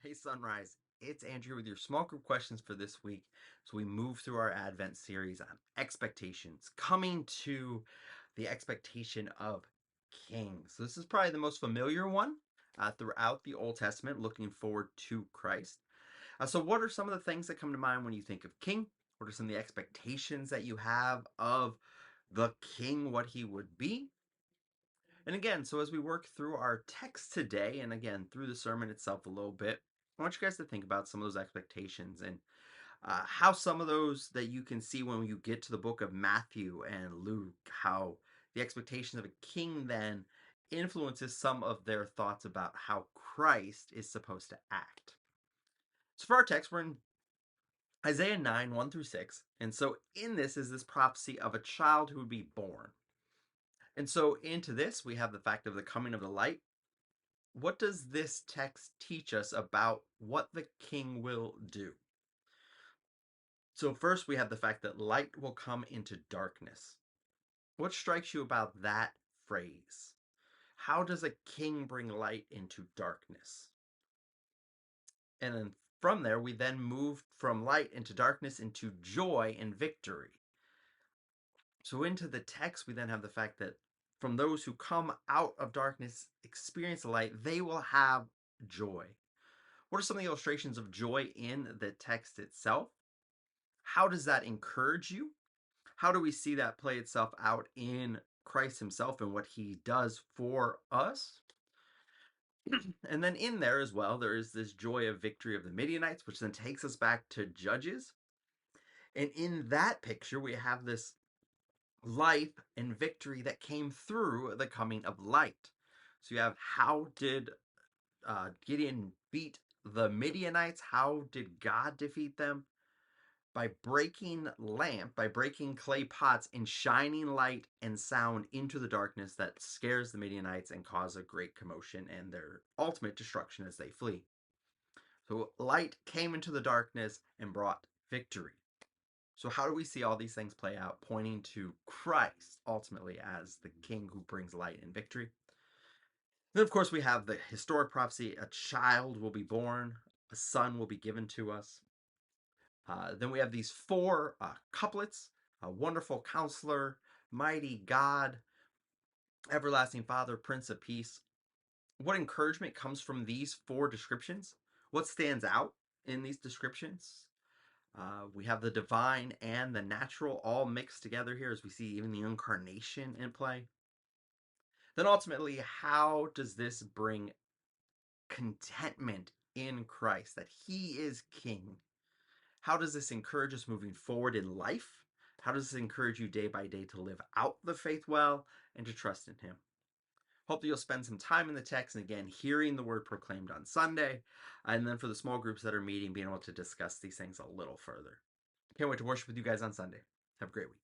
Hey Sunrise, it's Andrew with your small group questions for this week. So we move through our Advent series on expectations, coming to the expectation of kings. So this is probably the most familiar one throughout the Old Testament, looking forward to Christ. So what are some of the things that come to mind when you think of king? What are some of the expectations that you have of the king, what he would be? And again, so as we work through our text today, and again, through the sermon itself a little bit, I want you guys to think about some of those expectations and how some of those that you can see when you get to the book of Matthew and Luke, how the expectations of a king then influences some of their thoughts about how Christ is supposed to act. So for our text, we're in Isaiah 9, 1 through 6. And so in this is this prophecy of a child who would be born. And so into this, we have the fact of the coming of the light. What does this text teach us about what the king will do? So, first, we have the fact that light will come into darkness. What strikes you about that phrase? How does a king bring light into darkness? And then from there, we then move from light into darkness into joy and victory. So, into the text, we then have the fact that from those who come out of darkness, experience the light, they will have joy. What are some of the illustrations of joy in the text itself? How does that encourage you? How do we see that play itself out in Christ himself and what he does for us? And then in there as well, there is this joy of victory of the Midianites, which then takes us back to Judges. And in that picture, we have this life and victory that came through the coming of light. So you have how did Gideon beat the Midianites? How did God defeat them? By breaking clay pots and shining light and sound into the darkness that scares the Midianites and cause a great commotion and their ultimate destruction as they flee. So light came into the darkness and brought victory. So how do we see all these things play out, pointing to Christ ultimately as the king who brings light and victory? Then, of course, we have the historic prophecy: a child will be born, a son will be given to us. Then we have these four couplets: a wonderful counselor, mighty God, everlasting Father, Prince of Peace. What encouragement comes from these four descriptions? What stands out in these descriptions? We have the divine and the natural all mixed together here as we see even the incarnation in play. Then ultimately, how does this bring contentment in Christ that he is king? How does this encourage us moving forward in life? How does this encourage you day by day to live out the faith well and to trust in him? Hope that you'll spend some time in the text and again hearing the word proclaimed on Sunday, and then for the small groups that are meeting, being able to discuss these things a little further. Can't wait to worship with you guys on Sunday. Have a great week.